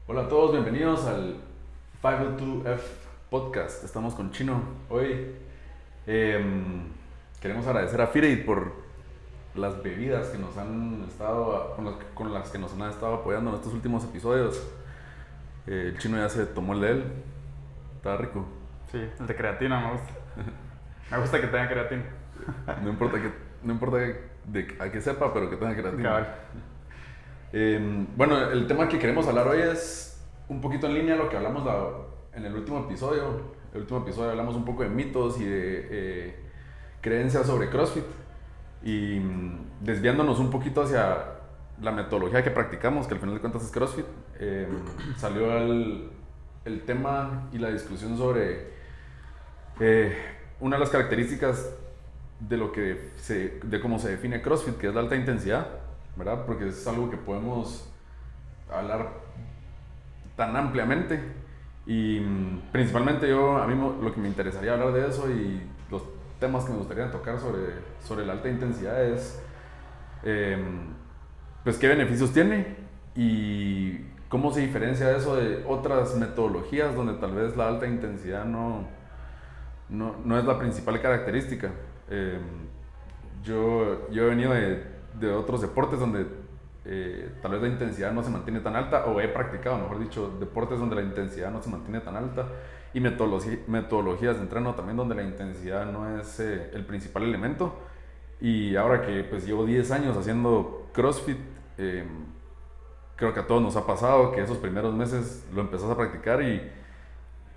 Hola a todos, bienvenidos al 502F Podcast. Estamos con Chino hoy. Queremos agradecer a Fireid por las bebidas que nos han estado, con las que nos han estado apoyando en estos últimos episodios. El Chino ya se tomó el de él. Está rico. Sí, el de creatina me gusta. Me gusta que tenga creatina. No importa a qué sepa, pero que tenga creatina. Cabal. Bueno, el tema que queremos hablar hoy es un poquito en línea a lo que hablamos en el último episodio. El último episodio hablamos un poco de mitos y de creencias sobre CrossFit. Y desviándonos un poquito hacia la metodología que practicamos, que al final de cuentas es CrossFit, salió el tema y la discusión sobre una de las características de cómo se define CrossFit, que es la alta intensidad, ¿verdad? Porque es algo que podemos hablar tan ampliamente y principalmente a mí lo que me interesaría hablar de eso y los temas que me gustaría tocar sobre la alta intensidad es pues qué beneficios tiene y cómo se diferencia eso de otras metodologías donde tal vez la alta intensidad no es la principal característica. Yo he venido de otros deportes donde tal vez la intensidad no se mantiene tan alta, o he practicado, mejor dicho, deportes donde la intensidad no se mantiene tan alta, y metodologías de entreno también donde la intensidad no es el principal elemento. Y ahora que pues llevo 10 años haciendo CrossFit, creo que a todos nos ha pasado que esos primeros meses lo empezás a practicar y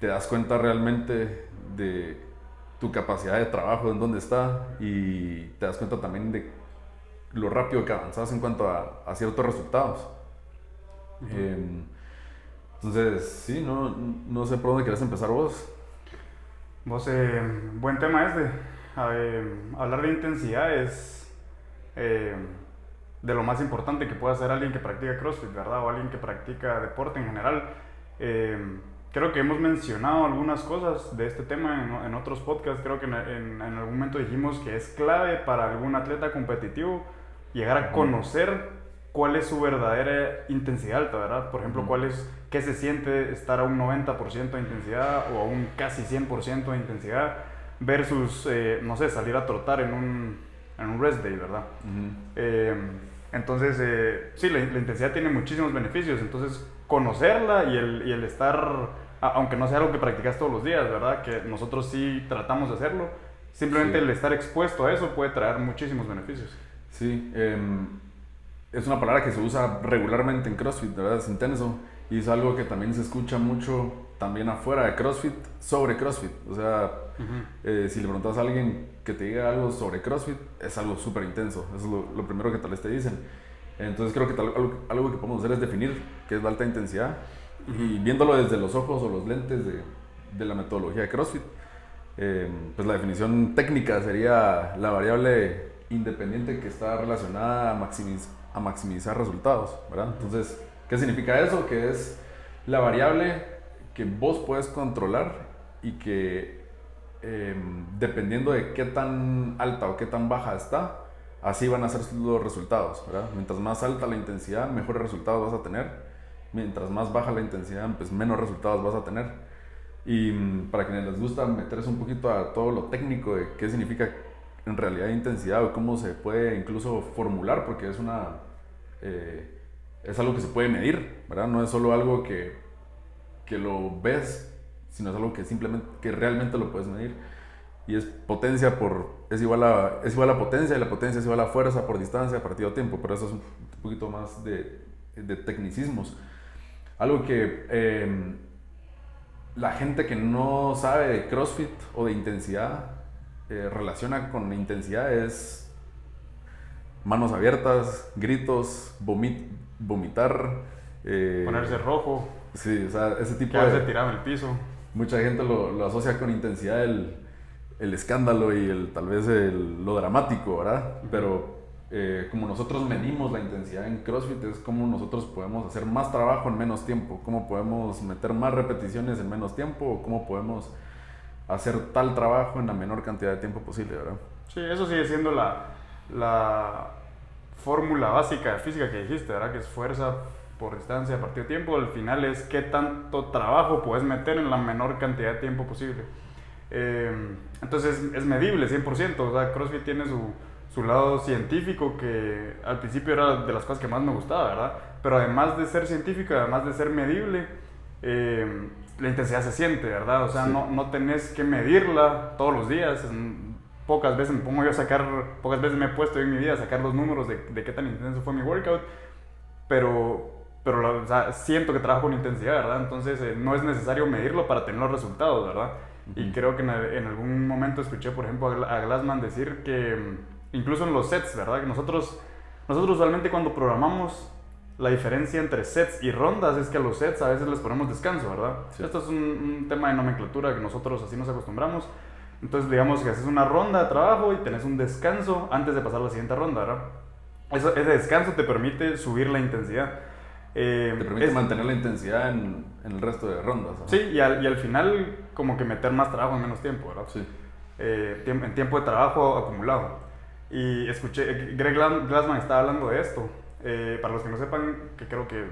te das cuenta realmente de tu capacidad de trabajo, en dónde está, y te das cuenta también de lo rápido que avanzas en cuanto a ciertos resultados. Entonces, sí, no sé por dónde querés empezar vos. Vos, buen tema este. Hablar de intensidad es de lo más importante que puede hacer alguien que practica CrossFit, ¿verdad? O alguien que practica deporte en general. Creo que hemos mencionado algunas cosas de este tema en otros podcasts. Creo que en algún momento dijimos que es clave para algún atleta competitivo llegar a conocer cuál es su verdadera intensidad alta, ¿verdad? Por ejemplo, qué se siente estar a un 90% de intensidad o a un casi 100% de intensidad versus, no sé, salir a trotar en un rest day, ¿verdad? Entonces, sí, la intensidad tiene muchísimos beneficios. Entonces, conocerla y el estar, aunque no sea algo que practicas todos los días, ¿verdad? Que nosotros sí tratamos de hacerlo. Simplemente Sí. el estar expuesto a eso puede traer muchísimos beneficios. Sí, es una palabra que se usa regularmente en CrossFit, ¿verdad? Es intenso. Y es algo que también se escucha mucho también afuera de CrossFit, sobre CrossFit. O sea, si le preguntas a alguien que te diga algo sobre CrossFit, es algo súper intenso. Eso es lo primero que tal vez te dicen. Entonces creo que algo que podemos hacer es definir qué es la alta intensidad. Y viéndolo desde los ojos o los lentes de la metodología de CrossFit, pues la definición técnica sería la variable independiente que está relacionada a maximizar resultados, ¿verdad? Entonces, ¿qué significa eso? Que es la variable que vos puedes controlar y que dependiendo de qué tan alta o qué tan baja está, así van a ser los resultados, ¿verdad? Mientras más alta la intensidad, mejores resultados vas a tener. Mientras más baja la intensidad, pues menos resultados vas a tener. Y para quienes les gusta meterse un poquito a todo lo técnico de qué significa en realidad intensidad o cómo se puede incluso formular, porque es algo que se puede medir, ¿verdad? No es solo algo que lo ves, sino es algo que realmente lo puedes medir. Y es es igual a potencia, y la potencia es igual a fuerza por distancia partido a tiempo, pero eso es un poquito más de tecnicismos. Algo que la gente que no sabe de CrossFit o de intensidad relaciona con intensidad es manos abiertas, gritos, vomitar. Ponerse rojo, Sí, o sea, ese tipo quedarse de... tirado en el piso. Mucha gente lo asocia con intensidad el escándalo y tal vez lo dramático, ¿verdad? Pero como nosotros medimos la intensidad en CrossFit, es como nosotros podemos hacer más trabajo en menos tiempo, cómo podemos meter más repeticiones en menos tiempo, o cómo podemos hacer tal trabajo en la menor cantidad de tiempo posible, ¿verdad? Sí, eso sigue siendo la fórmula básica de física que dijiste, ¿verdad? Que es fuerza por distancia, partido de tiempo. Al final es qué tanto trabajo puedes meter en la menor cantidad de tiempo posible. Entonces es medible 100%. O sea, CrossFit tiene su lado científico, que al principio era de las cosas que más me gustaba, ¿verdad? Pero además de ser científico, además de ser medible, la intensidad se siente, ¿verdad? O sea, no tenés que medirla todos los días. Pocas veces pocas veces me he puesto en mi vida a sacar los números de qué tan intenso fue mi workout, pero o sea, siento que trabajo con intensidad, ¿verdad? Entonces no es necesario medirlo para tener los resultados, ¿verdad? Y creo que en algún momento escuché, por ejemplo, a Glassman decir que incluso en los sets, ¿verdad? Que nosotros usualmente cuando programamos, la diferencia entre sets y rondas es que a los sets a veces les ponemos descanso, ¿verdad? Sí. Esto es un tema de nomenclatura que nosotros así nos acostumbramos. Entonces, digamos que haces una ronda de trabajo y tenés un descanso antes de pasar a la siguiente ronda, ¿verdad? Ese descanso te permite subir la intensidad. Te permite mantener la intensidad en el resto de rondas, ¿no? Sí, y al final como que meter más trabajo en menos tiempo, ¿verdad? Sí. En tiempo de trabajo acumulado. Y escuché, Greg Glassman estaba hablando de esto. Para los que no sepan, que creo que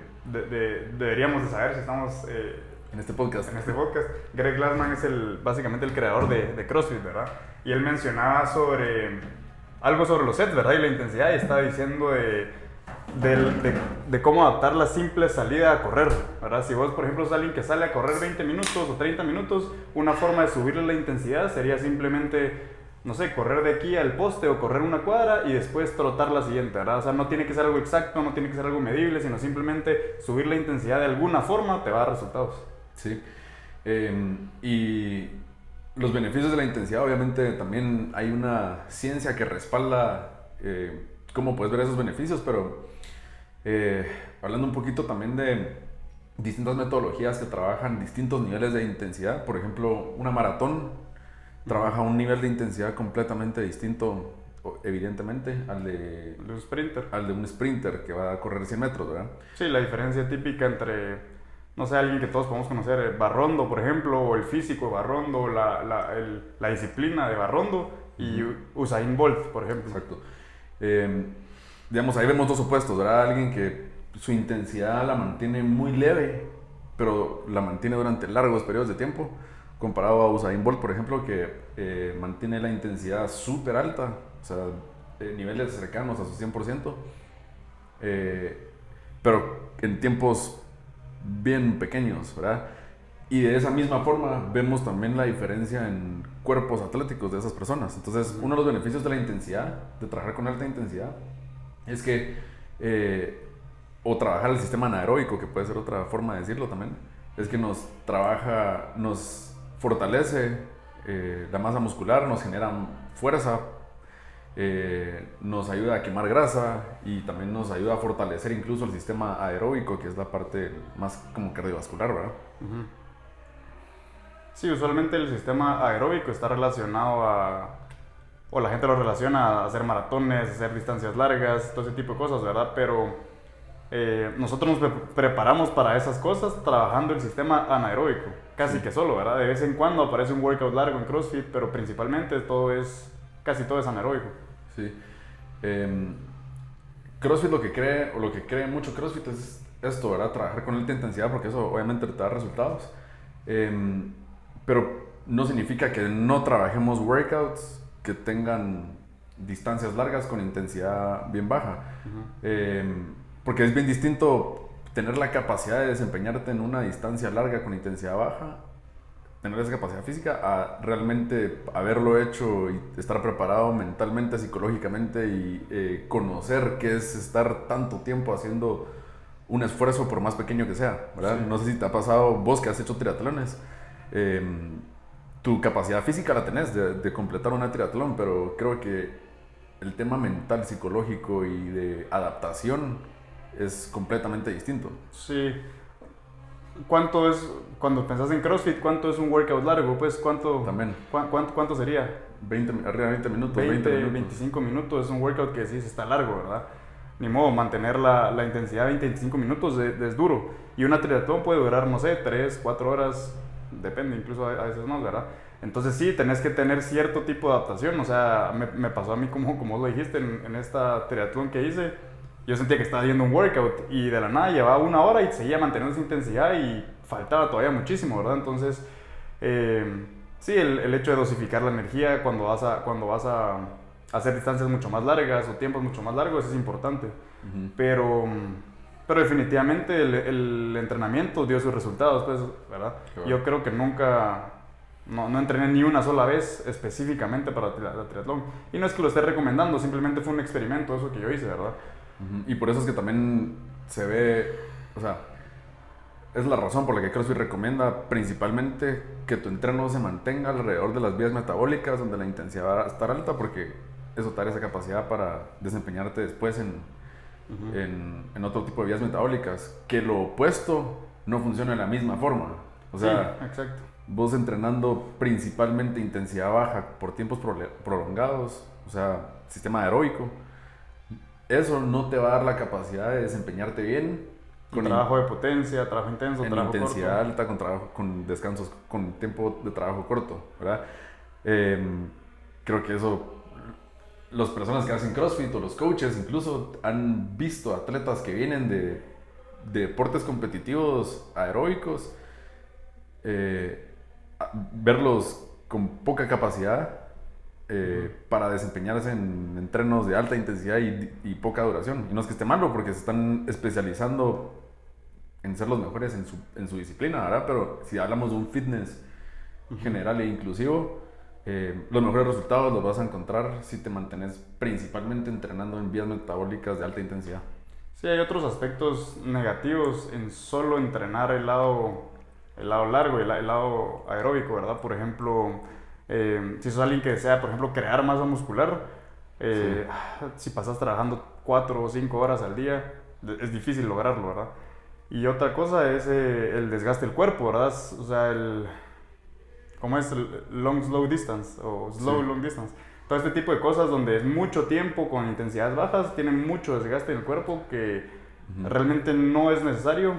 deberíamos de saber si estamos en este podcast. Greg Glassman es básicamente el creador de CrossFit, ¿verdad? Y él mencionaba algo sobre los sets, ¿verdad? Y la intensidad, y estaba diciendo de cómo adaptar la simple salida a correr, ¿verdad? Si vos, por ejemplo, sos alguien que sale a correr 20 minutos o 30 minutos, una forma de subirle la intensidad sería simplemente, no sé, correr de aquí al poste o correr una cuadra y después trotar la siguiente, ¿verdad? O sea, no tiene que ser algo exacto, no tiene que ser algo medible, sino simplemente subir la intensidad de alguna forma te va a dar resultados. Sí. Y los beneficios de la intensidad, obviamente también hay una ciencia que respalda cómo puedes ver esos beneficios, pero hablando un poquito también de distintas metodologías que trabajan distintos niveles de intensidad. Por ejemplo, una maratón trabaja un nivel de intensidad completamente distinto, evidentemente, al de un sprinter que va a correr 100 metros, ¿verdad? Sí, la diferencia típica entre, no sé, alguien que todos podemos conocer, Barrondo, por ejemplo, o el físico de Barrondo, la disciplina de Barrondo, y Usain Bolt, por ejemplo. Exacto. Digamos, ahí vemos dos opuestos, ¿verdad? Alguien que su intensidad la mantiene muy leve, pero la mantiene durante largos periodos de tiempo, comparado a Usain Bolt, por ejemplo, que mantiene la intensidad súper alta, o sea, niveles cercanos a su 100%, pero en tiempos bien pequeños, ¿verdad? Y de esa misma forma vemos también la diferencia en cuerpos atléticos de esas personas. Entonces, uno de los beneficios de la intensidad, de trabajar con alta intensidad, es que, o trabajar el sistema anaeróbico, que puede ser otra forma de decirlo también, es que nos fortalece la masa muscular, nos genera fuerza, nos ayuda a quemar grasa y también nos ayuda a fortalecer incluso el sistema aeróbico, que es la parte más como cardiovascular, ¿verdad? Sí, usualmente el sistema aeróbico está relacionado o la gente lo relaciona a hacer maratones, a hacer distancias largas, todo ese tipo de cosas, ¿verdad? Pero nosotros nos preparamos para esas cosas trabajando el sistema anaeróbico, casi que solo, ¿verdad? De vez en cuando aparece un workout largo en CrossFit, pero principalmente casi todo es anaeróbico. Sí. CrossFit lo que cree mucho CrossFit es esto, ¿verdad? Trabajar con alta intensidad, porque eso obviamente te da resultados. Pero no significa que no trabajemos workouts que tengan distancias largas con intensidad bien baja. Porque es bien distinto tener la capacidad de desempeñarte en una distancia larga con intensidad baja, tener esa capacidad física, a realmente haberlo hecho y estar preparado mentalmente, psicológicamente y conocer qué es estar tanto tiempo haciendo un esfuerzo por más pequeño que sea, ¿verdad? Sí. No sé si te ha pasado, vos que has hecho triatlones, tu capacidad física la tenés de completar una triatlón, pero creo que el tema mental, psicológico y de adaptación es completamente distinto. Sí. ¿Cuánto es, cuando pensás en CrossFit, cuánto es un workout largo? Pues, ¿cuánto sería? Arriba de 20 minutos, 20 minutos. 25 minutos es un workout que decís está largo, ¿verdad? Ni modo, mantener la intensidad 20-25 minutos es duro. Y una triatlón puede durar, no sé, 3-4 horas, depende, incluso a veces más, ¿verdad? Entonces sí, tenés que tener cierto tipo de adaptación. O sea, me pasó a mí como vos lo dijiste en esta triatlón que hice. yo sentía que estaba haciendo un workout y de la nada llevaba 1 hora y seguía manteniendo esa intensidad y faltaba todavía muchísimo, ¿verdad? Entonces, sí, el hecho de dosificar la energía cuando vas a hacer distancias mucho más largas o tiempos mucho más largos es importante. Pero definitivamente el entrenamiento dio sus resultados, pues, ¿verdad? Claro. Yo creo que nunca... No entrené ni una sola vez específicamente para la triatlón. Y no es que lo esté recomendando, simplemente fue un experimento eso que yo hice, ¿verdad? Y por eso es que también se ve, o sea, es la razón por la que CrossFit recomienda principalmente que tu entreno se mantenga alrededor de las vías metabólicas, donde la intensidad va a estar alta, porque eso te da esa capacidad para desempeñarte después en otro tipo de vías metabólicas. Que lo opuesto no funciona de la misma forma. O sea, sí, exacto. Vos entrenando principalmente intensidad baja por tiempos prolongados, o sea, sistema aeróbico, eso no te va a dar la capacidad de desempeñarte bien. Con trabajo de potencia, trabajo intenso, trabajo intensidad corto. alta, con descansos, con tiempo de trabajo corto, ¿verdad? Creo que eso, las personas que hacen CrossFit o los coaches incluso han visto atletas que vienen de deportes competitivos aeróbicos, verlos con poca capacidad para desempeñarse en entrenos de alta intensidad y poca duración. Y no es que esté malo, porque se están especializando en ser los mejores en su disciplina, ¿verdad? Pero si hablamos de un fitness general e inclusivo, los mejores resultados los vas a encontrar si te mantienes principalmente entrenando en vías metabólicas de alta intensidad. Sí, hay otros aspectos negativos en solo entrenar el lado largo y el lado aeróbico, ¿verdad? Por ejemplo, si sos alguien que desea, por ejemplo, crear masa muscular, si pasas trabajando 4 o 5 horas al día, es difícil lograrlo, ¿verdad? Y otra cosa es el desgaste del cuerpo, ¿verdad? O sea, ¿cómo es? Long, slow distance o slow, long distance. Todo este tipo de cosas donde es mucho tiempo con intensidades bajas, tienen mucho desgaste en el cuerpo que realmente no es necesario.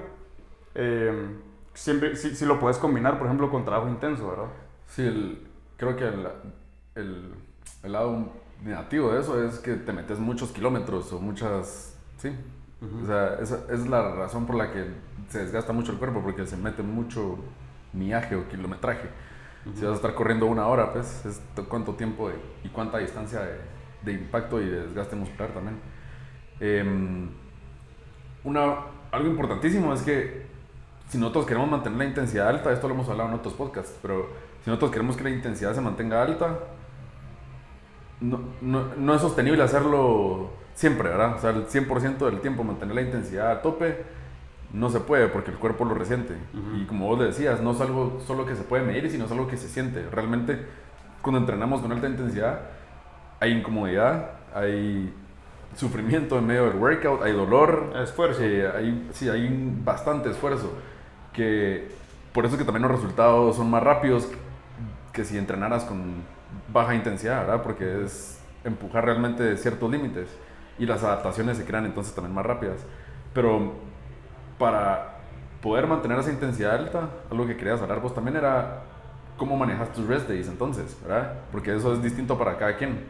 Siempre, si lo puedes combinar, por ejemplo, con trabajo intenso, ¿verdad? Sí, creo que el lado negativo de eso es que te metes muchos kilómetros o muchas... Sí. O sea, esa es la razón por la que se desgasta mucho el cuerpo, porque se mete mucho millaje o kilometraje. Si vas a estar corriendo 1 hora, pues es cuánto tiempo y cuánta distancia de impacto y de desgaste muscular también. Algo importantísimo es que si nosotros queremos mantener la intensidad alta, esto lo hemos hablado en otros podcasts, pero si nosotros queremos que la intensidad se mantenga alta, no es sostenible hacerlo siempre, ¿verdad? O sea, el 100% del tiempo mantener la intensidad a tope no se puede porque el cuerpo lo resiente. Y como vos le decías, no es algo solo que se puede medir, sino es algo que se siente. Realmente, cuando entrenamos con alta intensidad, hay incomodidad, hay sufrimiento en medio del workout, hay dolor. Esfuerzo. Hay bastante esfuerzo. Por eso que también los resultados son más rápidos que si entrenaras con baja intensidad, ¿verdad? Porque es empujar realmente ciertos límites y las adaptaciones se crean entonces también más rápidas. Pero para poder mantener esa intensidad alta, algo que querías hablar vos también era cómo manejas tus rest days entonces, ¿verdad? Porque eso es distinto para cada quien.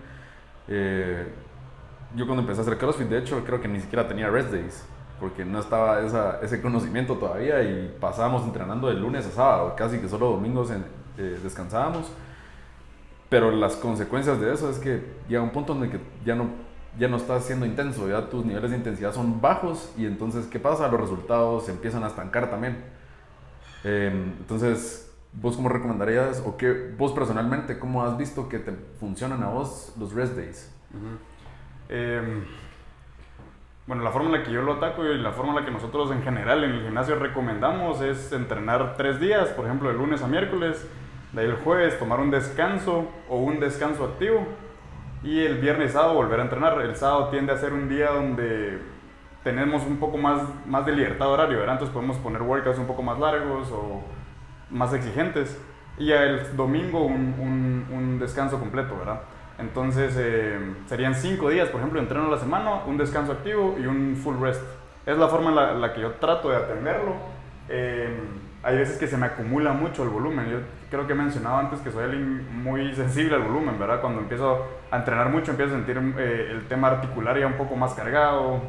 Yo cuando empecé a hacer CrossFit, de hecho, creo que ni siquiera tenía rest days, porque no estaba ese conocimiento todavía y pasábamos entrenando de lunes a sábado, casi que solo domingos descansábamos. Pero las consecuencias de eso es que llega un punto donde que ya no estás siendo intenso, ya tus niveles de intensidad son bajos y entonces, ¿qué pasa? Los resultados se empiezan a estancar también. Entonces, ¿vos cómo recomendarías o vos personalmente, cómo has visto que te funcionan a vos los rest days? Bueno, la forma en la que yo lo ataco y la forma en la que nosotros en general en el gimnasio recomendamos es entrenar 3 días, por ejemplo, de lunes a miércoles, de ahí el jueves tomar un descanso o un descanso activo y el viernes y sábado volver a entrenar. El sábado tiende a ser un día donde tenemos un poco más de libertad horario, ¿verdad? Entonces podemos poner workouts un poco más largos o más exigentes y ya el domingo un descanso completo, ¿verdad? Entonces serían 5 días, por ejemplo, de entreno a la semana, un descanso activo y un full rest. Es la forma en la que yo trato de atenderlo. Hay veces que se me acumula mucho el volumen. Yo creo que he mencionado antes que soy alguien muy sensible al volumen, ¿verdad? Cuando empiezo a entrenar mucho, empiezo a sentir el tema articular ya un poco más cargado,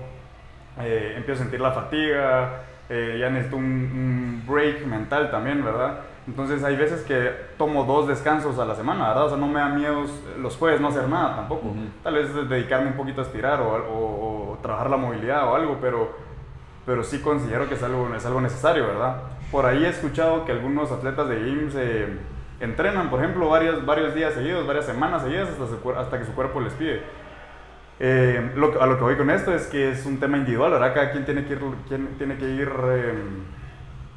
empiezo a sentir la fatiga, ya necesito un break mental también, ¿verdad? Entonces hay veces que tomo 2 descansos a la semana, ¿verdad? O sea, no me da miedo los jueves no hacer nada tampoco. Tal vez dedicarme un poquito a estirar o trabajar la movilidad o algo, pero sí considero que es algo necesario, ¿verdad? Por ahí he escuchado que algunos atletas de gyms entrenan, por ejemplo, varios días seguidos, varias semanas seguidas hasta que su cuerpo les pide. A lo que voy con esto es que es un tema individual, ¿verdad? Cada quien tiene que ir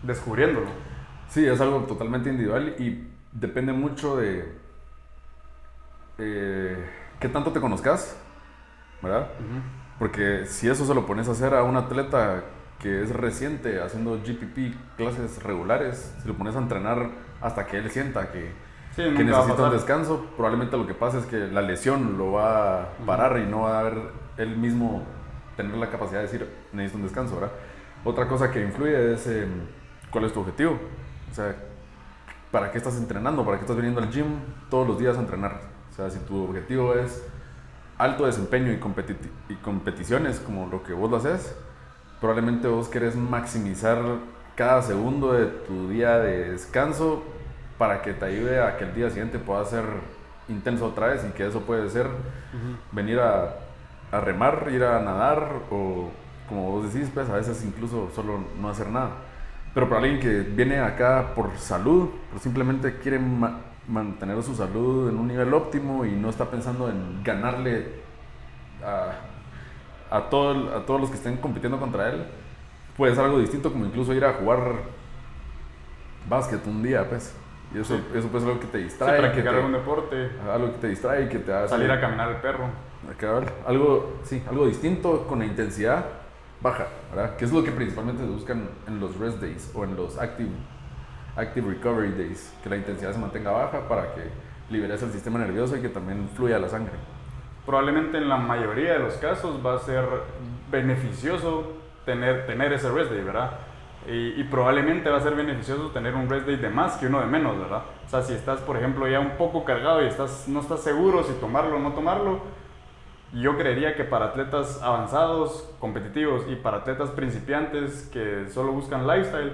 descubriéndolo. Sí, es algo totalmente individual y depende mucho de qué tanto te conozcas, ¿verdad? Porque si eso se lo pones a hacer a un atleta que es reciente haciendo GPP, clases regulares, si lo pones a entrenar hasta que él sienta que necesita un descanso, probablemente lo que pasa es que la lesión lo va a parar y no va a haber él mismo tener la capacidad de decir necesito un descanso, ¿verdad? Otra cosa que influye es cuál es tu objetivo. O sea, ¿para qué estás entrenando? ¿Para qué estás viniendo al gym todos los días a entrenar? O sea, si tu objetivo es alto desempeño y competiciones, como lo que vos lo haces, probablemente vos querés maximizar cada segundo de tu día de descanso para que te ayude a que el día siguiente pueda ser intenso otra vez, y que eso puede ser venir a remar, ir a nadar, o como vos decís, pues a veces incluso solo no hacer nada. Pero para alguien que viene acá por salud, pues simplemente quiere mantener su salud en un nivel óptimo y no está pensando en ganarle a todos los que estén compitiendo contra él, puede ser algo distinto, como incluso ir a jugar básquet un día, pues. Y eso puede ser algo que te distrae. Sí, practicar algún deporte. Algo que te distrae y que te hace salir a caminar el perro. Algo distinto con la intensidad baja, ¿verdad? Que es lo que principalmente se buscan en los rest days o en los active recovery days, que la intensidad se mantenga baja para que liberes el sistema nervioso y que también fluya la sangre. Probablemente en la mayoría de los casos va a ser beneficioso tener ese rest day, ¿verdad? Y probablemente va a ser beneficioso tener un rest day de más que uno de menos, ¿verdad? O sea, si estás, por ejemplo, ya un poco cargado y no estás seguro si tomarlo o no tomarlo, yo creería que para atletas avanzados, competitivos, y para atletas principiantes que solo buscan lifestyle,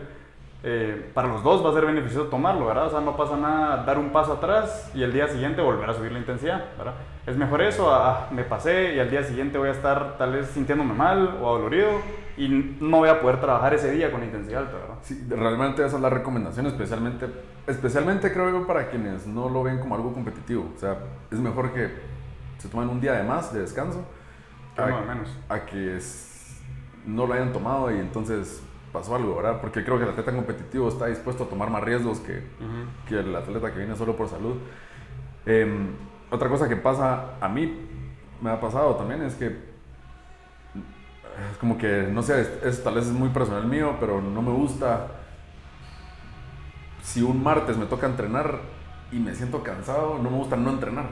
para los dos va a ser beneficioso tomarlo, ¿verdad? O sea, no pasa nada dar un paso atrás y el día siguiente volver a subir la intensidad, ¿verdad? Es mejor eso me pasé y al día siguiente voy a estar tal vez sintiéndome mal o adolorido y no voy a poder trabajar ese día con intensidad alta, ¿verdad? Sí, realmente esa es la recomendación, especialmente creo yo para quienes no lo ven como algo competitivo. O sea, es mejor que se tomen un día de más de descanso a que no lo hayan tomado y entonces pasó algo, ¿verdad? Porque creo que el atleta competitivo está dispuesto a tomar más riesgos que el atleta que viene solo por salud. Otra cosa que pasa, a mí me ha pasado también, es que es como que, no sé, tal vez es muy personal mío, pero no me gusta si un martes me toca entrenar y me siento cansado, no me gusta no entrenar.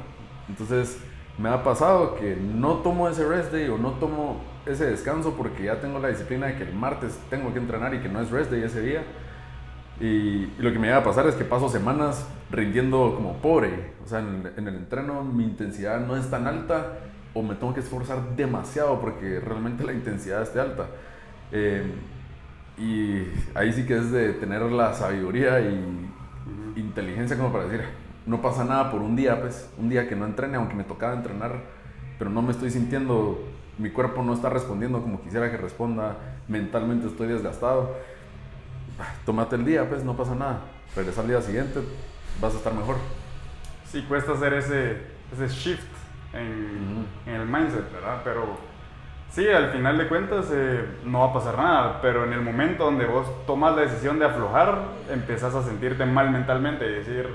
Entonces me ha pasado que no tomo ese rest day o no tomo ese descanso porque ya tengo la disciplina de que el martes tengo que entrenar y que no es rest day ese día. Y lo que me va a pasar es que paso semanas rindiendo como pobre. O sea, en el entreno mi intensidad no es tan alta o me tengo que esforzar demasiado porque realmente la intensidad esté alta. Y ahí sí que es de tener la sabiduría y inteligencia como para decir, no pasa nada por un día, pues, un día que no entrene, aunque me tocaba entrenar, pero no me estoy sintiendo, mi cuerpo no está respondiendo como quisiera que responda, mentalmente estoy desgastado. Tómate el día, pues, no pasa nada. Regresa al día siguiente, vas a estar mejor. Sí, cuesta hacer ese shift en el mindset, ¿verdad? Pero sí, al final de cuentas no va a pasar nada, pero en el momento donde vos tomas la decisión de aflojar, empezás a sentirte mal mentalmente y decir,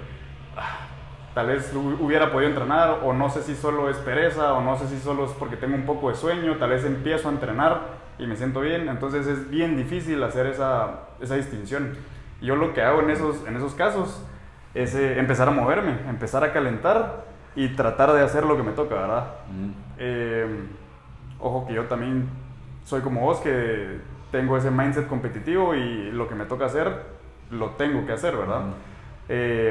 tal vez hubiera podido entrenar, o no sé si solo es pereza, o no sé si solo es porque tengo un poco de sueño, tal vez empiezo a entrenar y me siento bien. Entonces es bien difícil hacer esa distinción. Yo lo que hago en esos casos es empezar a moverme, empezar a calentar y tratar de hacer lo que me toca, ¿verdad? Ojo que yo también soy como vos, que tengo ese mindset competitivo y lo que me toca hacer, lo tengo que hacer, ¿verdad?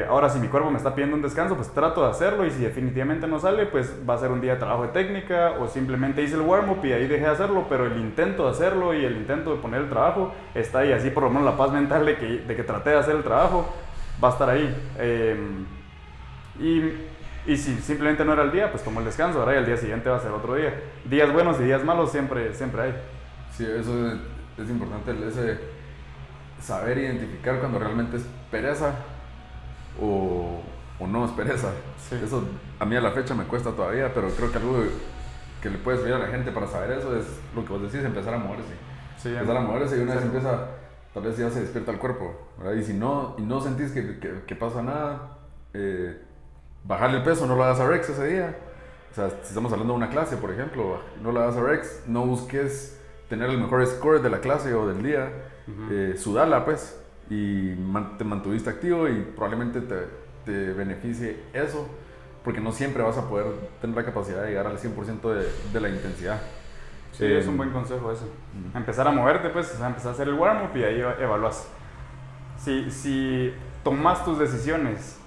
Ahora, si mi cuerpo me está pidiendo un descanso, pues trato de hacerlo, y si definitivamente no sale, pues va a ser un día de trabajo de técnica, o simplemente hice el warm-up y ahí dejé de hacerlo, pero el intento de hacerlo y el intento de poner el trabajo está ahí, así por lo menos la paz mental de que traté de hacer el trabajo va a estar ahí. Y si simplemente no era el día, pues tomo el descanso, ¿verdad? Y al día siguiente va a ser otro día. Días buenos y días malos siempre hay. Sí, eso es importante, ese saber identificar cuando realmente es pereza o no es pereza. Sí. Eso a mí a la fecha me cuesta todavía, pero creo que algo que le puede servir a la gente para saber eso es lo que vos decís, empezar a moverse. Sí, Empezar a moverse, y una sí. vez empieza, tal vez ya se despierta el cuerpo, ¿verdad? Y si no sentís que pasa nada, bajarle el peso, no lo hagas a Rex ese día. O sea, si estamos hablando de una clase, por ejemplo, no lo hagas a Rex, no busques tener el mejor score de la clase o del día, sudala pues, y te mantuviste activo, y probablemente te beneficie eso, porque no siempre vas a poder tener la capacidad de llegar al 100% de la intensidad. Sí, es un buen consejo ese. Empezar a moverte, pues, o sea, empezar a hacer el warm-up y ahí evaluas. Si tomas tus decisiones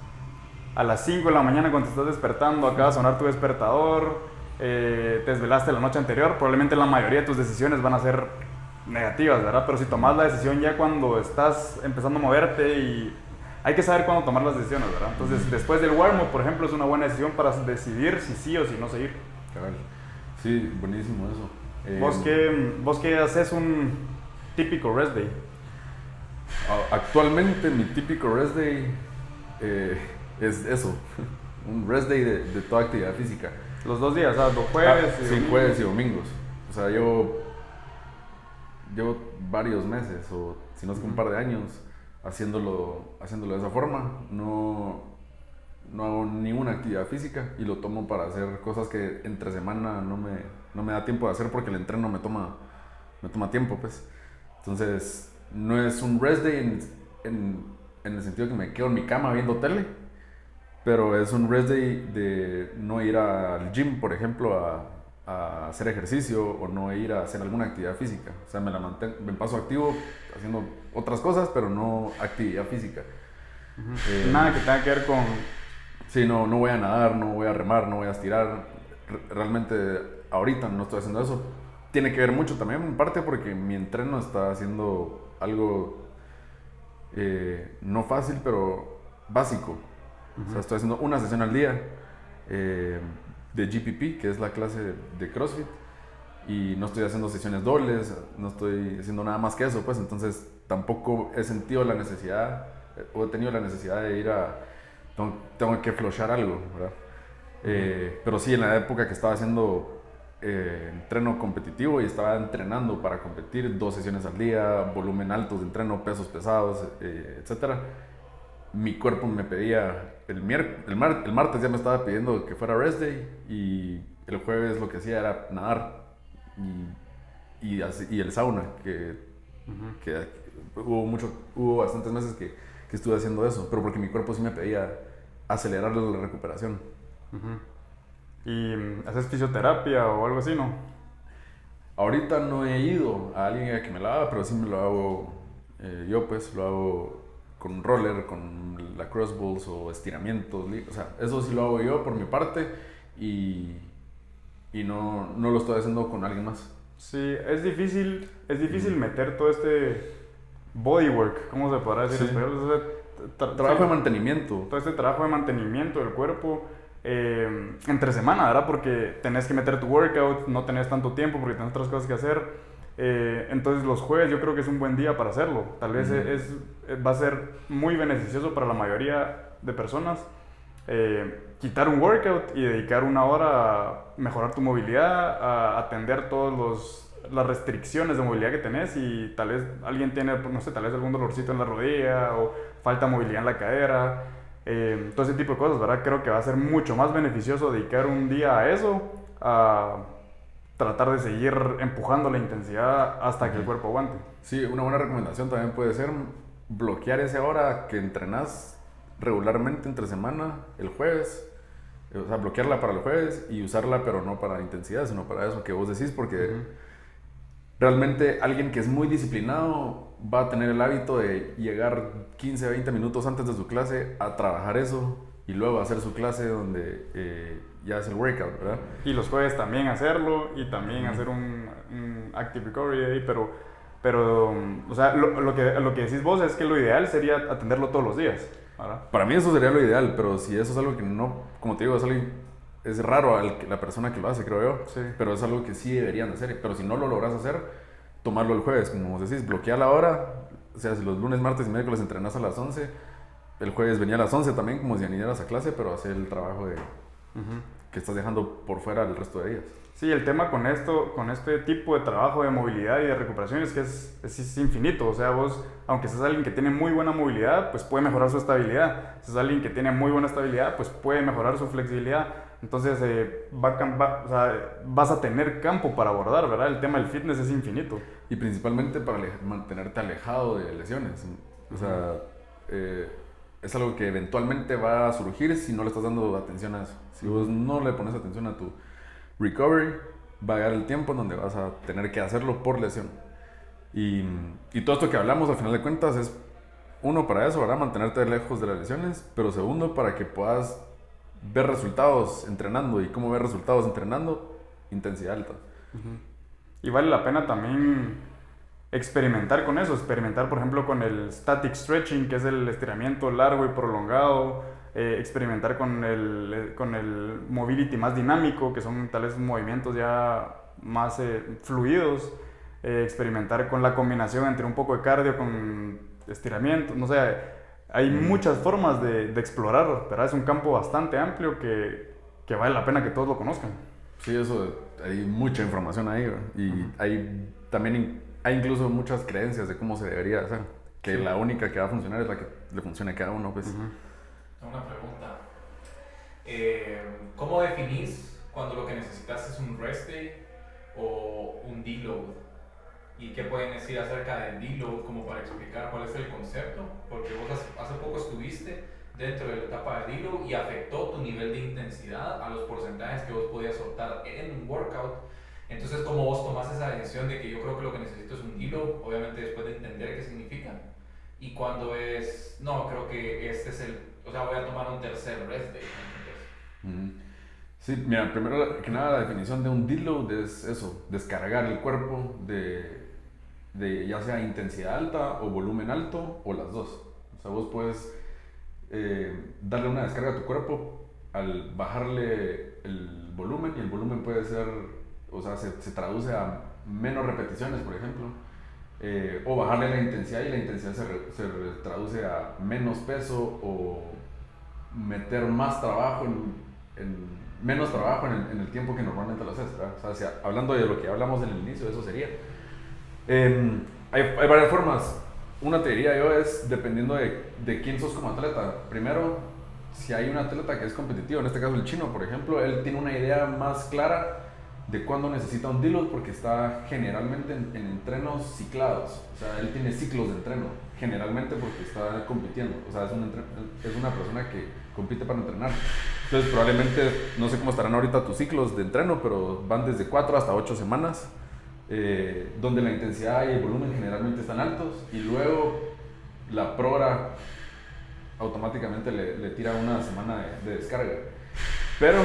a las 5 de la mañana cuando te estás despertando, acaba de sonar tu despertador, te desvelaste la noche anterior, probablemente la mayoría de tus decisiones van a ser negativas, ¿verdad? Pero si tomas la decisión ya cuando estás empezando a moverte, y hay que saber cuándo tomar las decisiones, ¿verdad? Entonces, después del warm-up, por ejemplo, es una buena decisión para decidir si sí o si no seguir. Cabal. Sí, buenísimo eso. ¿Vos qué haces un típico rest day? Actualmente mi típico rest day es eso, un rest day de toda actividad física. Los 2 días, ¿sabes? Los jueves y sí, domingos. jueves y domingos. O sea, llevo varios meses, o si no es que un par de años, haciéndolo de esa forma. No hago ninguna actividad física, y lo tomo para hacer cosas que entre semana no me da tiempo de hacer, porque el entreno me toma tiempo, pues. Entonces, no es un rest day en el sentido que me quedo en mi cama viendo tele, pero es un rest day de no ir al gym, por ejemplo, a hacer ejercicio, o no ir a hacer alguna actividad física. O sea, me paso activo haciendo otras cosas, pero no actividad física. Nada que tenga que ver con... Sí, no voy a nadar, no voy a remar, no voy a estirar. Realmente ahorita no estoy haciendo eso. Tiene que ver mucho también, en parte, porque mi entreno está haciendo algo no fácil, pero básico. O sea, estoy haciendo una sesión al día de GPP, que es la clase de CrossFit, y no estoy haciendo sesiones dobles, no estoy haciendo nada más que eso, pues. Entonces tampoco he sentido la necesidad, o he tenido la necesidad de ir a... Tengo que flochar algo, ¿verdad? Pero sí, en la época que estaba haciendo entreno competitivo y estaba entrenando para competir 2 sesiones al día, volumen alto de entreno, pesos pesados, etcétera, mi cuerpo me pedía, el martes ya me estaba pidiendo que fuera rest day, y el jueves lo que hacía era nadar y el sauna, que hubo bastantes meses que estuve haciendo eso, pero porque mi cuerpo sí me pedía acelerar la recuperación. ¿Y haces fisioterapia o algo así, no? Ahorita no he ido a alguien a que me lo haga, pero sí me lo hago yo, pues lo hago con un roller, con la cross balls o estiramientos, o sea, eso sí lo hago yo por mi parte, y no lo estoy haciendo con alguien más. Sí, es difícil meter todo este bodywork, ¿cómo se podrá decir en español? Trabajo de mantenimiento. Todo este trabajo de mantenimiento del cuerpo entre semana, ¿verdad? Porque tenés que meter tu workout, no tenés tanto tiempo porque tenés otras cosas que hacer. Entonces los jueves yo creo que es un buen día para hacerlo. Tal vez va a ser muy beneficioso para la mayoría de personas. Quitar un workout y dedicar 1 hora a mejorar tu movilidad, a atender todas las restricciones de movilidad que tenés, y tal vez alguien tiene, no sé, tal vez algún dolorcito en la rodilla o falta movilidad en la cadera, todo ese tipo de cosas, ¿verdad? Creo que va a ser mucho más beneficioso dedicar un día a eso, a tratar de seguir empujando la intensidad hasta que el cuerpo aguante. Sí, una buena recomendación también puede ser bloquear esa hora que entrenás regularmente entre semana, el jueves. O sea, bloquearla para el jueves y usarla, pero no para intensidad, sino para eso que vos decís, porque realmente alguien que es muy disciplinado va a tener el hábito de llegar 15, 20 minutos antes de su clase a trabajar eso y luego hacer su clase donde ya es el workout, ¿verdad? Y los jueves también hacerlo y también hacer un active recovery ahí, pero o sea, lo que decís vos es que lo ideal sería atenderlo todos los días, ¿verdad? Para mí eso sería lo ideal, pero si eso es algo que no, como te digo, es raro la persona que lo hace, creo yo, Sí. pero es algo que sí deberían hacer, pero si no lo logras hacer, tomarlo el jueves, como vos decís, bloquea la hora, o sea, si los lunes, martes y miércoles entrenas a las 11, el jueves venía a las 11 también, como si vinieras a clase, pero hacer el trabajo que estás dejando por fuera el resto de días. Sí, el tema con este tipo de trabajo de movilidad y de recuperación es que es infinito. O sea, vos, aunque seas alguien que tiene muy buena movilidad, pues puede mejorar su estabilidad. Si es alguien que tiene muy buena estabilidad, pues puede mejorar su flexibilidad. Entonces, o sea, vas a tener campo para abordar, ¿verdad? El tema del fitness es infinito. Y principalmente para mantenerte alejado de lesiones. O sea, es algo que eventualmente va a surgir si no le estás dando atención a eso. Si vos no le pones atención a tu recovery, va a llegar el tiempo en donde vas a tener que hacerlo por lesión. Y todo esto que hablamos, al final de cuentas, es uno para eso, ¿verdad? Mantenerte lejos de las lesiones, pero segundo, para que puedas ver resultados entrenando. ¿Y cómo ver resultados entrenando? Intensidad alta. Y vale la pena también experimentar con eso, experimentar por ejemplo con el static stretching, que es el estiramiento largo y prolongado, experimentar con el mobility más dinámico, que son tal vez movimientos ya más fluidos, experimentar con la combinación entre un poco de cardio con estiramiento, no sé, hay muchas formas de explorar, ¿verdad? Es un campo bastante amplio que vale la pena que todos lo conozcan. Sí, eso, hay mucha información ahí, ¿verdad? Y hay incluso muchas creencias de cómo se debería hacer. Que la única que va a funcionar es la que le funcione a cada uno, pues. Una pregunta. ¿Cómo definís cuando lo que necesitas es un rest day o un deload? ¿Y qué pueden decir acerca del deload como para explicar cuál es el concepto? Porque vos hace poco estuviste dentro de la etapa de deload y afectó tu nivel de intensidad a los porcentajes que vos podías soltar en un workout. Entonces, ¿cómo vos tomás esa decisión de que yo creo que lo que necesito es un deload? Obviamente después de entender qué significa. Y cuando es, no, creo que este es o sea, voy a tomar un tercer rest day. Sí, mira, primero que nada la definición de un deload es eso, descargar el cuerpo de ya sea intensidad alta o volumen alto o las dos. O sea, vos puedes darle una descarga a tu cuerpo al bajarle el volumen, y el volumen puede ser, o sea, se traduce a menos repeticiones, por ejemplo, o bajarle la intensidad, y la intensidad se traduce a menos peso o meter más trabajo menos trabajo en el tiempo que normalmente lo haces, ¿verdad? O sea, hablando de lo que hablamos en el inicio, eso sería. Hay varias formas. Una te diría yo es dependiendo de quién sos como atleta. Primero, si hay un atleta que es competitivo, en este caso el chino, por ejemplo, él tiene una idea más clara de cuándo necesita un deload porque está generalmente en entrenos ciclados. O sea, él tiene ciclos de entreno, generalmente porque está compitiendo. O sea, es una persona que compite para entrenar. Entonces, probablemente, no sé cómo estarán ahorita tus ciclos de entreno, pero van desde 4 hasta 8 semanas, donde la intensidad y el volumen generalmente están altos, y luego la progra automáticamente le tira una semana de descarga. Pero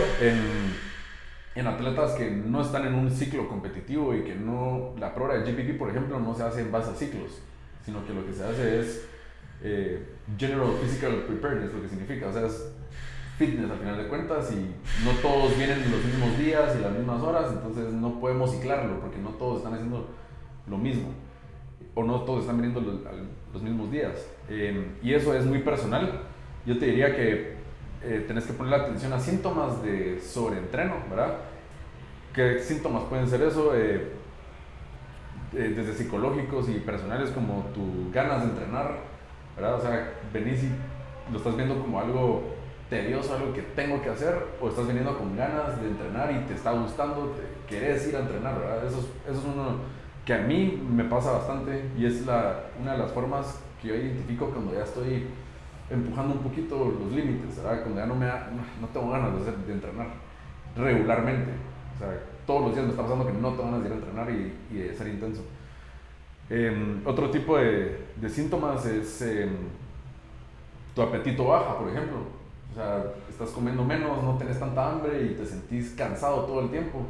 en atletas que no están en un ciclo competitivo y que no, la progra de GPP, por ejemplo, no se hace en base a ciclos, sino que lo que se hace es General Physical Preparedness, lo que significa, o sea, es fitness al final de cuentas, y no todos vienen en los mismos días y las mismas horas, entonces no podemos ciclarlo porque no todos están haciendo lo mismo, o no todos están viniendo los mismos días, y eso es muy personal. Yo te diría que tenés que poner atención a síntomas de sobreentreno, ¿verdad? ¿Qué síntomas pueden ser eso? Desde psicológicos y personales, como tus ganas de entrenar, ¿verdad? O sea, venís y lo estás viendo como algo tedioso, algo que tengo que hacer, o estás viniendo con ganas de entrenar y te está gustando, querés ir a entrenar, ¿verdad? Eso es uno que a mí me pasa bastante, y es una de las formas que yo identifico cuando ya estoy empujando un poquito los límites, ¿verdad? Cuando ya no tengo ganas de entrenar regularmente. O sea, todos los días me está pasando que no te van a ir a entrenar y de ser intenso. Otro tipo de síntomas es tu apetito baja, por ejemplo. O sea, estás comiendo menos, no tenés tanta hambre y te sentís cansado todo el tiempo.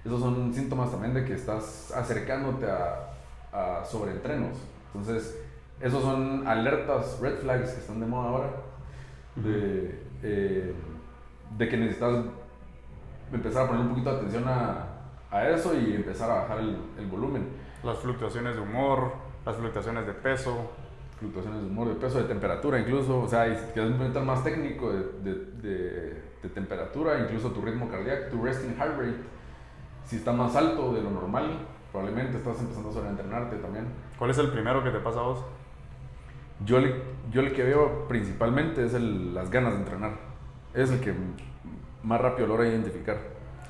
Esos son síntomas también de que estás acercándote a sobreentrenos. Entonces, esos son alertas, red flags que están de moda ahora, de que necesitas empezar a poner un poquito de atención a eso y empezar a bajar el volumen. Las fluctuaciones de humor, las fluctuaciones de peso. Fluctuaciones de humor, de peso, de temperatura incluso. O sea, y si quieres implementar más técnico de temperatura, incluso tu ritmo cardíaco, tu resting heart rate, si está más alto de lo normal, probablemente estás empezando a sobreentrenarte también. ¿Cuál es el primero que te pasa a vos? Yo el que veo principalmente es las ganas de entrenar. Es el que más rápido logra identificar.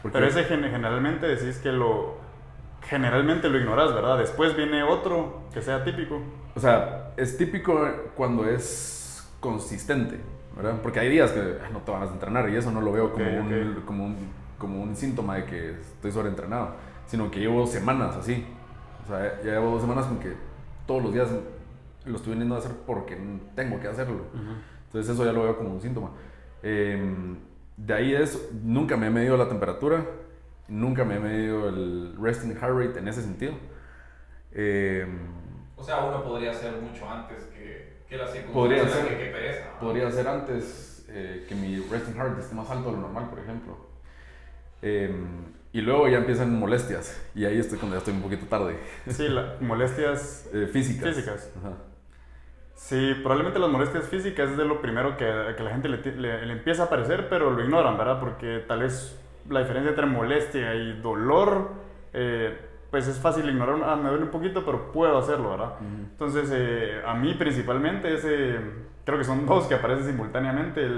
Pero ese generalmente decís que generalmente lo ignorás, ¿verdad? Después viene otro que sea típico. O sea, es típico cuando es consistente, ¿verdad? Porque hay días que no te van a entrenar y eso no lo veo como un síntoma de que estoy sobreentrenado, sino que llevo semanas así. O sea, ya llevo 2 semanas con que todos los días lo estoy viniendo a hacer porque tengo que hacerlo. Entonces eso ya lo veo como un síntoma. De ahí nunca me he medido la temperatura, nunca me he medido el resting heart rate en ese sentido. O sea, uno podría hacer mucho antes que la circunstancia que pereza, ¿no? Podría hacer antes que mi resting heart rate esté más alto de lo normal, por ejemplo. Y luego ya empiezan molestias, y ahí estoy cuando ya estoy un poquito tarde. Sí, molestias físicas. Ajá. Sí, probablemente las molestias físicas es de lo primero que la gente le empieza a aparecer, pero lo ignoran, ¿verdad? Porque tal vez la diferencia entre molestia y dolor, pues es fácil ignorar. Me duele un poquito, pero puedo hacerlo, ¿verdad? Entonces, a mí principalmente creo que son 2 que aparecen simultáneamente,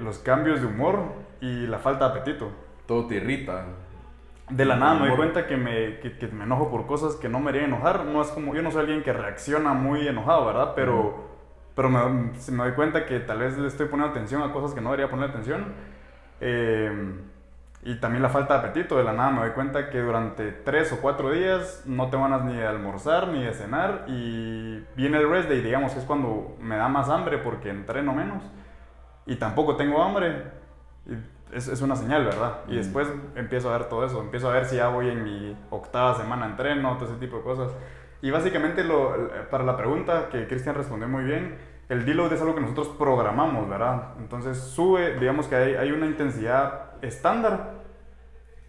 los cambios de humor y la falta de apetito. Todo te irrita. De la nada me doy cuenta que me enojo por cosas que no me deberían enojar. No es como, yo no soy alguien que reacciona muy enojado, ¿verdad? Pero me doy cuenta que tal vez le estoy poniendo atención a cosas que no debería poner atención. Y también la falta de apetito. De la nada me doy cuenta que durante 3 o 4 días no tengo ganas ni de almorzar ni de cenar. Y viene el rest day, digamos, que es cuando me da más hambre porque entreno menos. Y tampoco tengo hambre. Es una señal, ¿verdad? Y después empiezo a ver todo eso. Empiezo a ver si ya voy en mi 8ª semana de entreno, todo ese tipo de cosas. Y básicamente, para la pregunta que Cristian respondió muy bien, el deload es algo que nosotros programamos, ¿verdad? Entonces sube, digamos que hay una intensidad estándar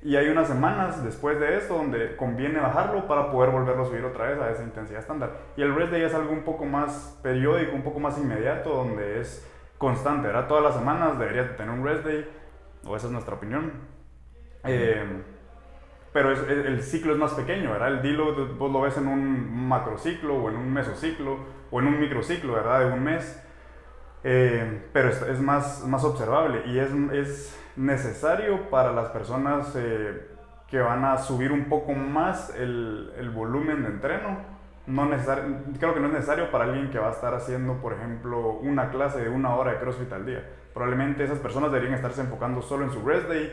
y hay unas semanas después de eso donde conviene bajarlo para poder volverlo a subir otra vez a esa intensidad estándar. Y el rest day es algo un poco más periódico, un poco más inmediato, donde es constante, ¿verdad? Todas las semanas deberías tener un rest day, o esa es nuestra opinión. Pero el ciclo es más pequeño, ¿verdad? El deload vos lo ves en un macrociclo o en un mesociclo o en un microciclo, ¿verdad? De un mes. Pero es más observable y es necesario para las personas que van a subir un poco más el volumen de entreno. Creo que no es necesario para alguien que va a estar haciendo, por ejemplo, una clase de 1 hora de CrossFit al día. Probablemente esas personas deberían estarse enfocando solo en su rest day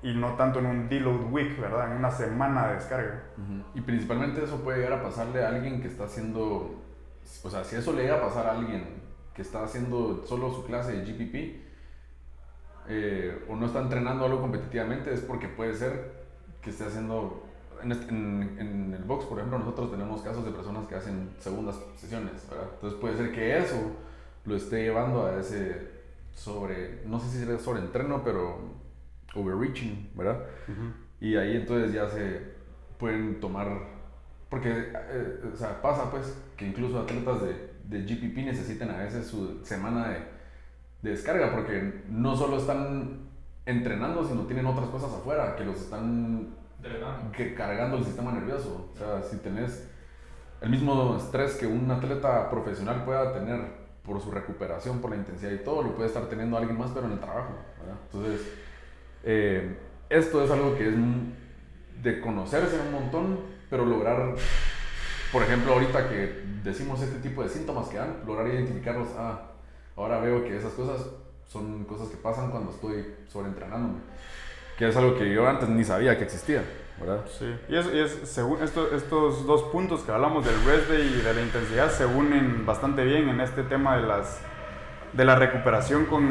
y no tanto en un deload week, ¿verdad? En una semana de descarga. Y principalmente eso puede llegar a pasarle a alguien que está haciendo... O sea, si eso le llega a pasar a alguien que está haciendo solo su clase de GPP o no está entrenando algo competitivamente, es porque puede ser que esté haciendo... En el box, por ejemplo, nosotros tenemos casos de personas que hacen segundas sesiones, ¿verdad? Entonces puede ser que eso lo esté llevando a ese no sé si es sobreentreno, pero overreaching, ¿verdad? Y ahí entonces ya se pueden tomar, porque o sea, pasa pues que incluso atletas de GPP necesitan a veces su semana de descarga, porque no solo están entrenando, sino tienen otras cosas afuera que los están cargando el sistema nervioso. O sea, si tenés el mismo estrés que un atleta profesional pueda tener por su recuperación, por la intensidad y todo, lo puede estar teniendo alguien más, pero en el trabajo, ¿verdad? Entonces, esto es algo que es de conocerse un montón, pero lograr, por ejemplo, ahorita que decimos este tipo de síntomas que dan, lograr identificarlos. Ahora veo que esas cosas son cosas que pasan cuando estoy sobreentrenándome. Que es algo que yo antes ni sabía que existía, ¿verdad? Sí, y según estos dos puntos que hablamos del rest day y de la intensidad se unen bastante bien en este tema de la recuperación con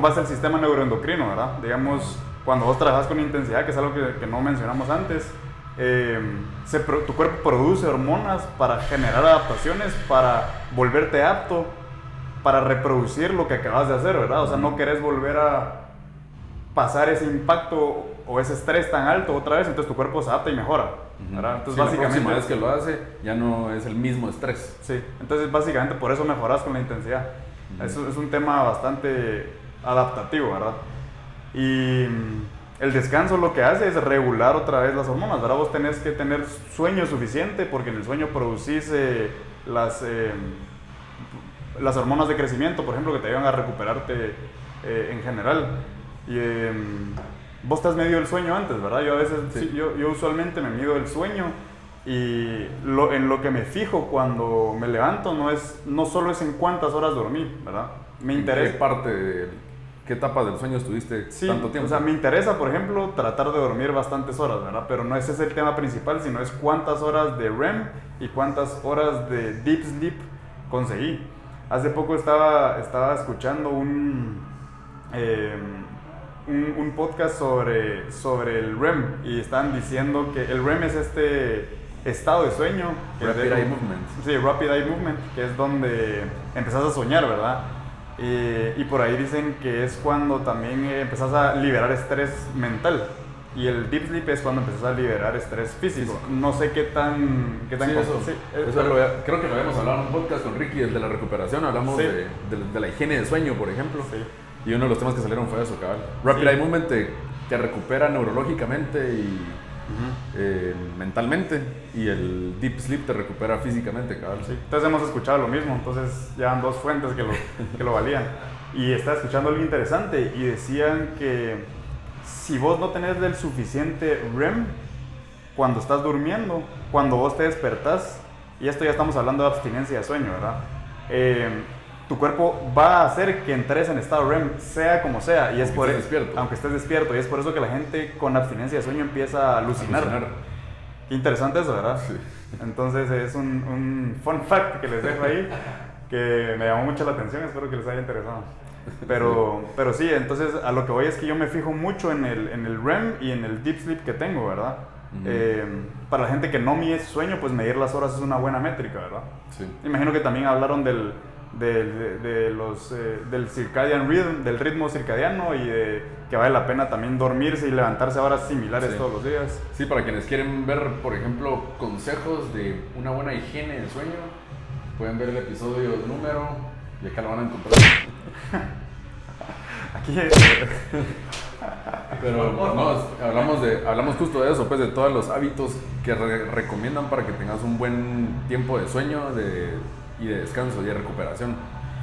base al sistema neuroendocrino, ¿verdad? Digamos, cuando vos trabajas con intensidad, que es algo que no mencionamos antes, tu cuerpo produce hormonas para generar adaptaciones, para volverte apto, para reproducir lo que acabas de hacer, ¿verdad? O sea, no querés volver a pasar ese impacto o ese estrés tan alto otra vez, entonces tu cuerpo se adapta y mejora, ¿verdad? Entonces, sí, básicamente, la próxima vez que lo hace ya no es el mismo estrés. Sí, entonces básicamente por eso mejoras con la intensidad. Es un tema bastante adaptativo, ¿verdad? Y el descanso lo que hace es regular otra vez las hormonas, ¿verdad? Vos tenés que tener sueño suficiente porque en el sueño producís las hormonas de crecimiento, por ejemplo, que te ayudan a recuperarte en general. Y vos te has medido el sueño antes, ¿verdad? Yo a veces, sí, yo usualmente me mido el sueño y en lo que me fijo cuando me levanto no solo es en cuántas horas dormí, ¿verdad? Me interesa. ¿Qué etapa del sueño estuviste tanto tiempo? O sea, me interesa, por ejemplo, tratar de dormir bastantes horas, ¿verdad? Pero no ese es el tema principal, sino es cuántas horas de REM y cuántas horas de Deep Sleep conseguí. Hace poco estaba escuchando un podcast sobre el REM y estaban diciendo que el REM es este estado de sueño. Rapid Eye Movement. Sí, Rapid Eye Movement, que es donde empezás a soñar, ¿verdad? Y por ahí dicen que es cuando también empezás a liberar estrés mental. Y el Deep Sleep es cuando empezás a liberar estrés físico. No sé qué tan sí, creo que lo habíamos hablado en un podcast con Ricky, el de la recuperación. Hablamos de la higiene del sueño, por ejemplo. Sí. Y uno de los temas que salieron fue eso, cabal. Rapid Eye Movement te recupera neurológicamente y mentalmente, y el Deep Sleep te recupera físicamente, cabal. Sí. Entonces hemos escuchado lo mismo, entonces ya han dos fuentes que lo valían. Y estaba escuchando algo interesante y decían que si vos no tenés el suficiente REM cuando estás durmiendo, cuando vos te despertás, y esto ya estamos hablando de abstinencia de sueño, ¿verdad? Tu cuerpo va a hacer que entres en estado REM, sea como sea, y aunque estés despierto, y es por eso que la gente con abstinencia de sueño empieza a alucinar. Qué interesante eso, ¿verdad? Sí. Entonces es un fun fact que les dejo ahí, que me llamó mucho la atención, espero que les haya interesado. Pero sí, entonces a lo que voy es que yo me fijo mucho en el REM y en el Deep Sleep que tengo, ¿verdad? Para la gente que no mide sueño, pues medir las horas es una buena métrica, ¿verdad? Sí. Imagino que también hablaron del circadian rhythm, del ritmo circadiano, y de que vale la pena también dormirse y levantarse a horas similares todos los días. Sí, para quienes quieren ver, por ejemplo, consejos de una buena higiene del sueño, pueden ver el episodio número, y acá lo van a encontrar. Aquí Pero no, hablamos justo de eso, pues de todos los hábitos que recomiendan para que tengas un buen tiempo de sueño y de descanso y de recuperación.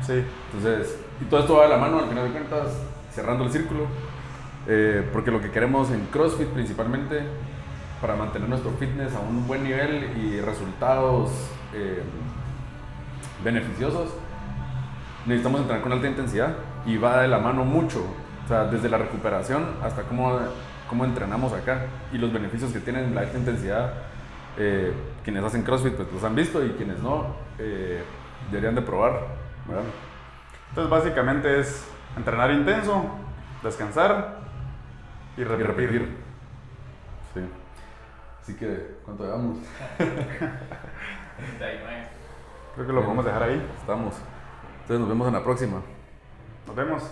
Sí. Entonces, y todo esto va de la mano, al final de cuentas, cerrando el círculo, porque lo que queremos en CrossFit principalmente, para mantener nuestro fitness a un buen nivel y resultados beneficiosos, necesitamos entrenar con alta intensidad, y va de la mano mucho, o sea, desde la recuperación hasta cómo entrenamos acá, y los beneficios que tienen la alta intensidad. Quienes hacen CrossFit pues los han visto, y quienes no deberían de probar, ¿verdad? Entonces básicamente es entrenar intenso, descansar y repetir. Sí. Así que, ¿cuánto llevamos? 39. Creo que lo podemos dejar ahí. Estamos. Entonces nos vemos en la próxima. Nos vemos.